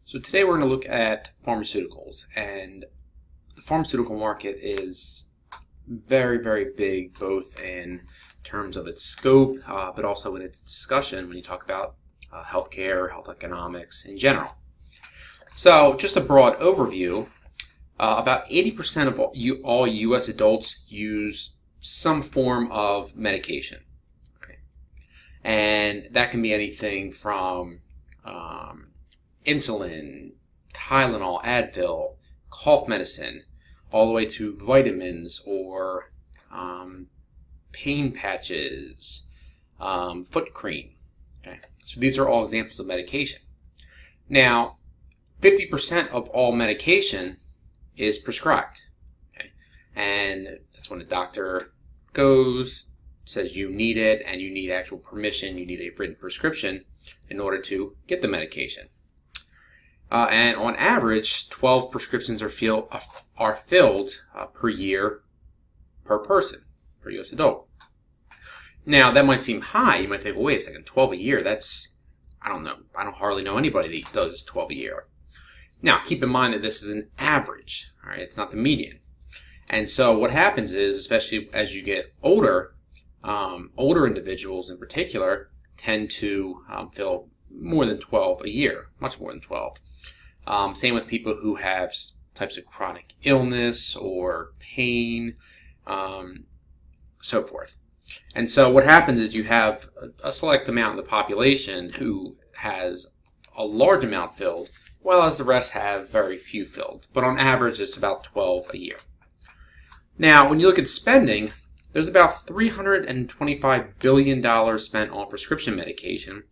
So today we're going to look at pharmaceuticals, and the pharmaceutical market is very, very big, both in terms of its scope, but also in its discussion when you talk about healthcare, health economics in general. So just a broad overview, about 80% of all U.S. adults use some form of medication. Right? And that can be anything from insulin, Tylenol, Advil, cough medicine, all the way to vitamins or pain patches, foot cream. Okay? So these are all examples of medication. Now, 50% of all medication is prescribed. Okay? And that's when the doctor goes, says you need it, and you need actual permission, you need a written prescription in order to get the medication. And on average, 12 prescriptions are filled per year per person, per U.S. adult. Now, that might seem high. You might think, well, wait a second, 12 a year, that's, I don't know. I don't hardly know anybody that does 12 a year. Now, keep in mind that this is an average, all right? It's not the median. And so what happens is, especially as you get older, older individuals in particular tend to fill more than 12 a year, much more than 12. Same with people who have types of chronic illness or pain, so forth. And so what happens is you have a select amount of the population who has a large amount filled, while as the rest have very few filled. But on average, it's about 12 a year. Now, when you look at spending, there's about $325 billion spent on prescription medication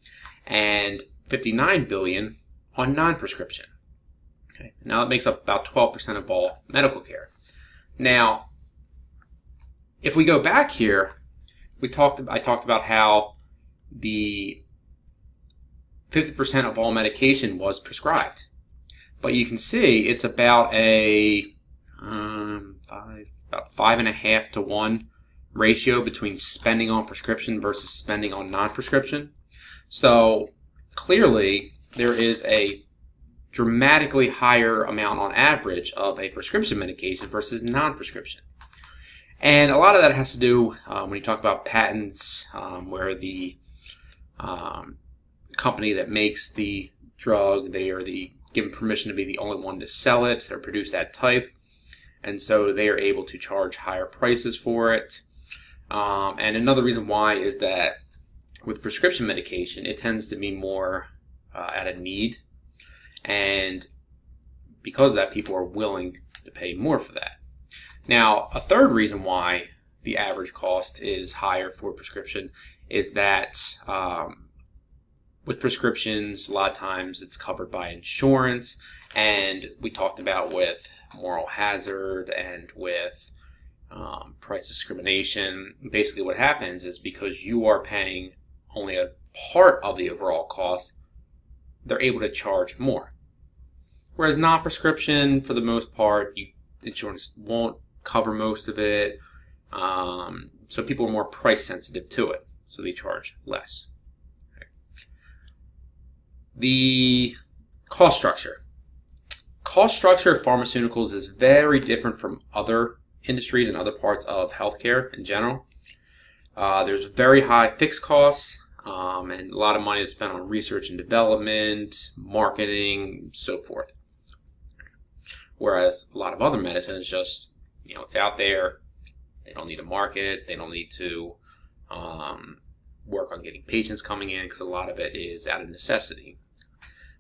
and $59 billion on non-prescription. Okay. Now that makes up about 12% of all medical care. Now, if we go back here, I talked about how the 50% of all medication was prescribed, but you can see it's about a 5.5 to 1 ratio between spending on prescription versus spending on non-prescription. So clearly there is a dramatically higher amount on average of a prescription medication versus non-prescription. And a lot of that has to do when you talk about patents, where the company that makes the drug, they are given permission to be the only one to sell it or produce that type. And so they are able to charge higher prices for it. And another reason why is that with prescription medication, it tends to be more at a need. And because of that, people are willing to pay more for that. Now, a third reason why the average cost is higher for prescription is that with prescriptions, a lot of times it's covered by insurance. And we talked about with moral hazard and with price discrimination. Basically what happens is because you are paying only a part of the overall cost, they're able to charge more. Whereas non-prescription, for the most part, insurance won't cover most of it. So people are more price sensitive to it, so they charge less. Okay. The cost structure. Cost structure of pharmaceuticals is very different from other industries and other parts of healthcare in general. There's very high fixed costs and a lot of money is spent on research and development, marketing, so forth. Whereas a lot of other medicine is just, it's out there. They don't need to market. They don't need to work on getting patients coming in because a lot of it is out of necessity.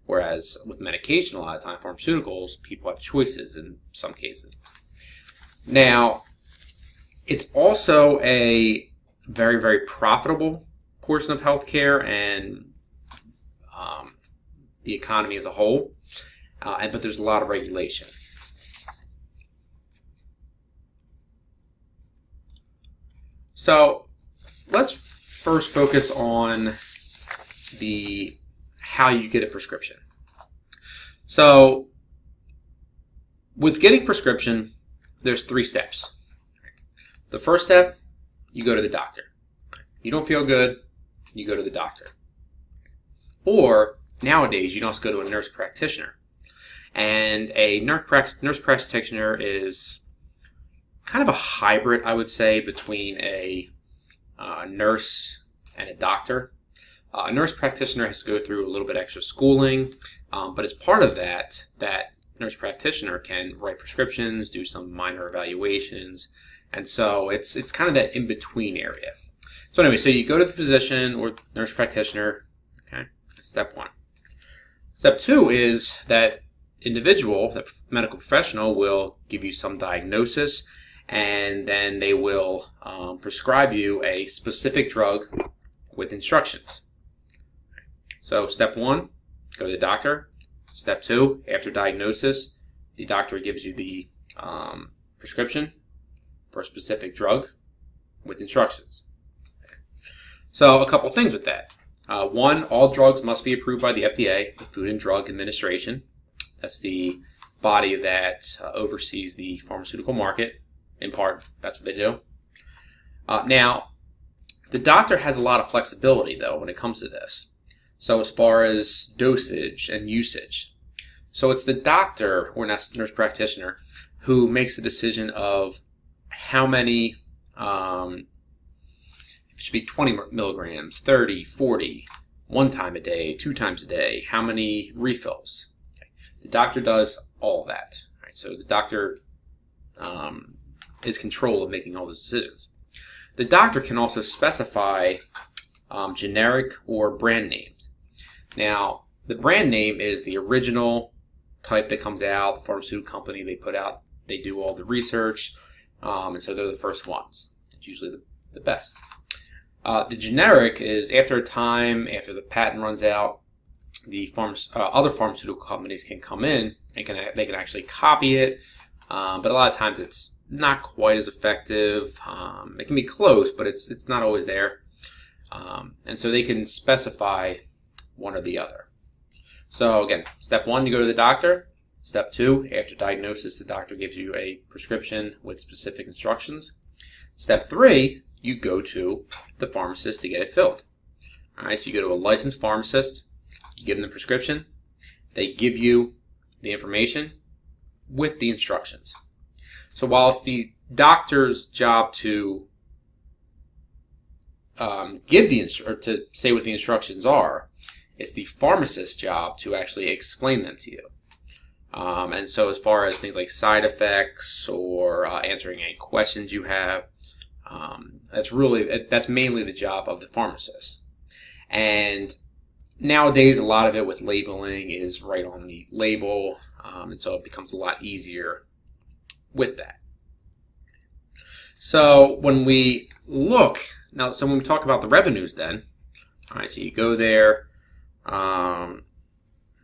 Whereas with medication, a lot of time, pharmaceuticals, people have choices in some cases. Now, it's also a very, very profitable portion of healthcare and the economy as a whole, but there's a lot of regulation. So let's first focus on how you get a prescription. So with getting prescription, there's 3 steps. The first step, you go to the doctor. You don't feel good, you go to the doctor. Or nowadays, you can also go to a nurse practitioner. And a nurse practitioner is kind of a hybrid, I would say, between a nurse and a doctor. A nurse practitioner has to go through a little bit extra schooling, but as part of that, that nurse practitioner can write prescriptions, do some minor evaluations, and so it's kind of that in-between area. So anyway, so you go to the physician or nurse practitioner, okay, that's step one. Step two is that individual, that medical professional, will give you some diagnosis, and then they will prescribe you a specific drug with instructions. So step one, go to the doctor. Step two, after diagnosis, the doctor gives you the prescription for a specific drug with instructions. So a couple things with that. One, all drugs must be approved by the FDA, the Food and Drug Administration. That's the body that oversees the pharmaceutical market. In part, that's what they do. Now, the doctor has a lot of flexibility, though, when it comes to this. So as far as dosage and usage. So it's the doctor or nurse practitioner who makes the decision of how many, it should be 20 milligrams, 30, 40, one time a day, 2 times a day, how many refills. Okay. The doctor does all of that. Right? So the doctor is control of making all those decisions. The doctor can also specify generic or brand names. Now, the brand name is the original type that comes out, the pharmaceutical company they put out, they do all the research, and so they're the first ones. It's usually the best. The generic is after a time, after the patent runs out, the other pharmaceutical companies can come in and they can actually copy it, but a lot of times it's not quite as effective. It can be close, but it's not always there. And so they can specify one or the other. So again, step one, you go to the doctor. Step two, after diagnosis, the doctor gives you a prescription with specific instructions. Step three, you go to the pharmacist to get it filled. All right, so you go to a licensed pharmacist, you give them the prescription, they give you the information with the instructions. So while it's the doctor's job to to say what the instructions are, it's the pharmacist's job to actually explain them to you. And so as far as things like side effects or answering any questions you have, that's mainly the job of the pharmacist. And nowadays, a lot of it with labeling is right on the label, and so it becomes a lot easier with that. So when we look, so when we talk about the revenues then, all right, so you go there,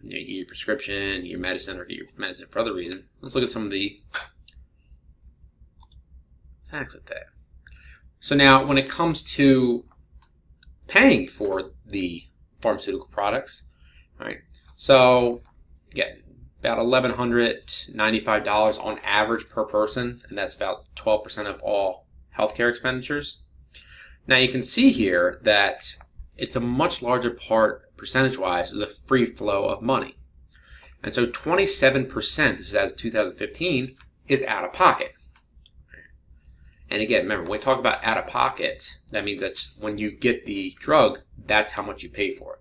you get your prescription, your medicine, or get your medicine for other reason. Let's look at some of the facts with that. So now, when it comes to paying for the pharmaceutical products, all right, so again, about $1,195 on average per person, and that's about 12% of all healthcare expenditures. Now you can see here that it's a much larger part, percentage-wise, of the free flow of money. And so 27%, this is as of 2015, is out of pocket. And again, remember, when we talk about out of pocket, that means that when you get the drug, that's how much you pay for it.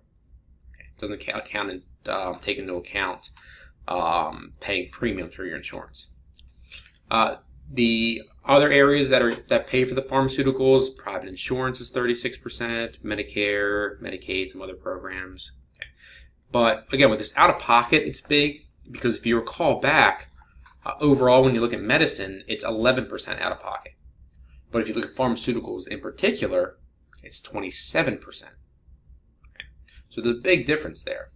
Okay. It doesn't take into account paying premiums for your insurance. The other areas that pay for the pharmaceuticals, private insurance is 36%, Medicare, Medicaid, some other programs. Okay. But again, with this out of pocket, it's big because if you recall back, overall when you look at medicine, it's 11% out of pocket. But if you look at pharmaceuticals in particular, it's 27%. Okay. So there's a big difference there.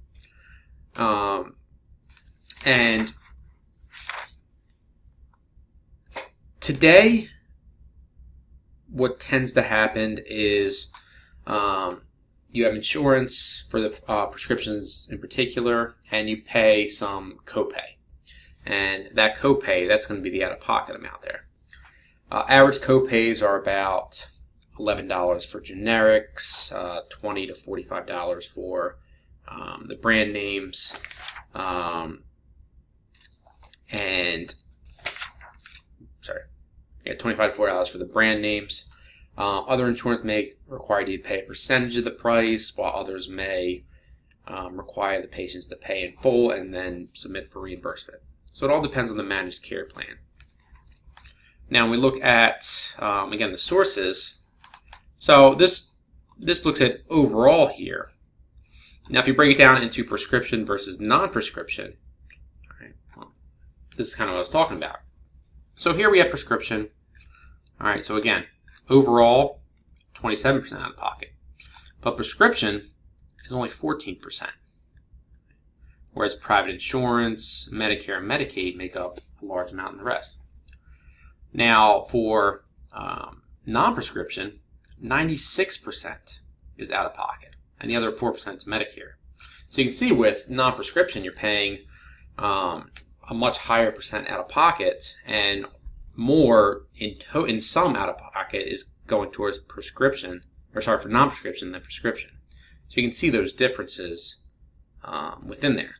And today, what tends to happen is you have insurance for the prescriptions in particular, and you pay some copay. And that copay, that's going to be the out-of-pocket amount there. Average copays are about $11 for generics, $20 to $45 for the brand names. and 25 to $40 for the brand names. Other insurance may require you to pay a percentage of the price, while others may require the patients to pay in full and then submit for reimbursement. So it all depends on the managed care plan. Now, when we look at, again, the sources, so this looks at overall here. Now, if you break it down into prescription versus non-prescription, well, this is kind of what I was talking about. So here we have prescription. All right, so again, overall, 27% out of pocket. But prescription is only 14%. Whereas private insurance, Medicare, and Medicaid make up a large amount in the rest. Now, for non-prescription, 96% is out of pocket, and the other 4% is Medicare. So you can see with non-prescription, you're paying a much higher percent out of pocket, and more in some out of pocket is going towards prescription, or sorry, for non-prescription than prescription. So you can see those differences within there.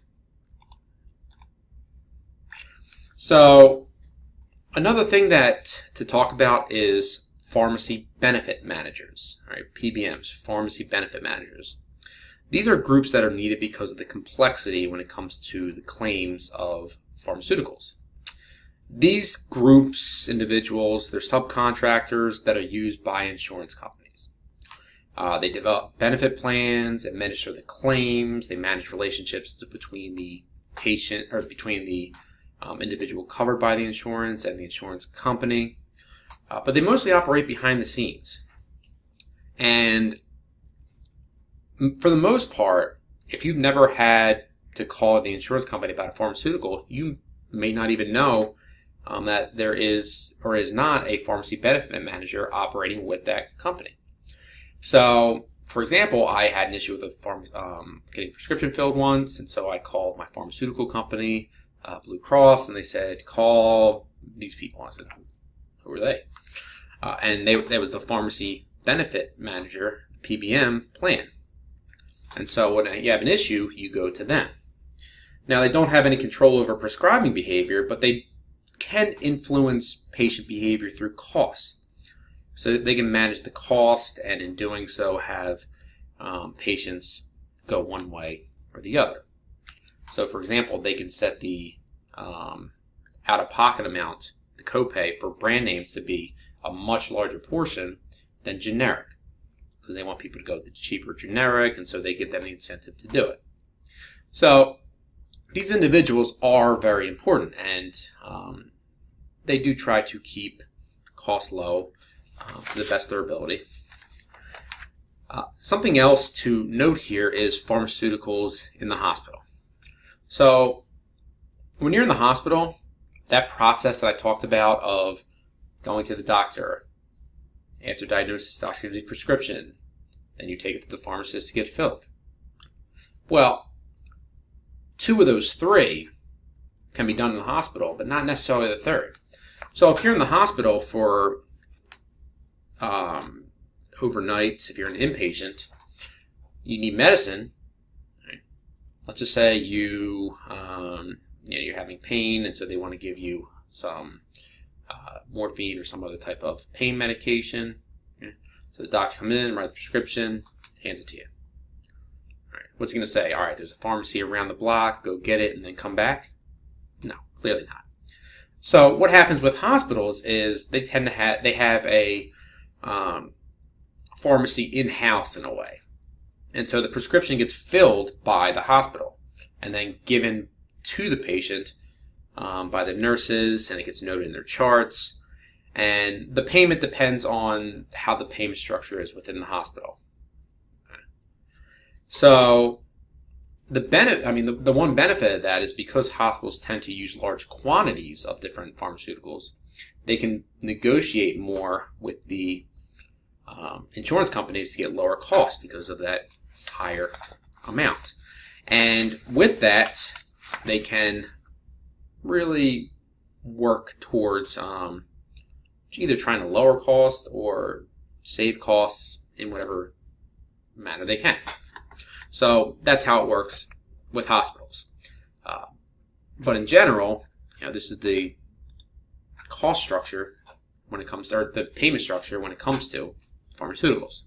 So another thing to talk about is pharmacy benefit managers, right? PBMs, pharmacy benefit managers. These are groups that are needed because of the complexity when it comes to the claims of pharmaceuticals. These groups, individuals, they're subcontractors that are used by insurance companies. They develop benefit plans, administer the claims, they manage relationships between the patient or between the individual covered by the insurance and the insurance company. But they mostly operate behind the scenes. And for the most part, if you've never had to call the insurance company about a pharmaceutical, you may not even know that there is or is not a pharmacy benefit manager operating with that company. So, for example, I had an issue with getting a prescription filled once, and so I called my pharmaceutical company, Blue Cross, and they said, call these people. I said, who are they? And that was the pharmacy benefit manager, PBM plan. And so when you have an issue, you go to them. Now, they don't have any control over prescribing behavior, but they can influence patient behavior through costs. So they can manage the cost, and in doing so have patients go one way or the other. So, for example, they can set the out-of-pocket amount, the copay for brand names, to be a much larger portion than generic, because they want people to go to the cheaper generic, and so they give them the incentive to do it. So these individuals are very important, and they do try to keep costs low to the best of their ability. Something else to note here is pharmaceuticals in the hospital. So when you're in the hospital, that process that I talked about of going to the doctor, after diagnosis, the doctor gives you a prescription, then you take it to the pharmacist to get filled. Well, 2 of those 3 can be done in the hospital, but not necessarily the 3rd. So if you're in the hospital for overnight, if you're an inpatient, you need medicine. Right? Let's just say you're having pain, and so they want to give you some morphine or some other type of pain medication. Okay? So the doctor comes in, writes the prescription, hands it to you. All right. What's he going to say? All right, there's a pharmacy around the block, go get it and then come back? No, clearly not. So what happens with hospitals is they tend to have a pharmacy in-house in a way. And so the prescription gets filled by the hospital and then given to the patient by the nurses, and it gets noted in their charts. And the payment depends on how the payment structure is within the hospital. Okay. So the one benefit of that is because hospitals tend to use large quantities of different pharmaceuticals, they can negotiate more with the insurance companies to get lower costs because of that higher amount. And with that, they can really work towards either trying to lower costs or save costs in whatever manner they can. So that's how it works with hospitals. But in general, this is the cost structure when it comes to, or the payment structure when it comes to pharmaceuticals.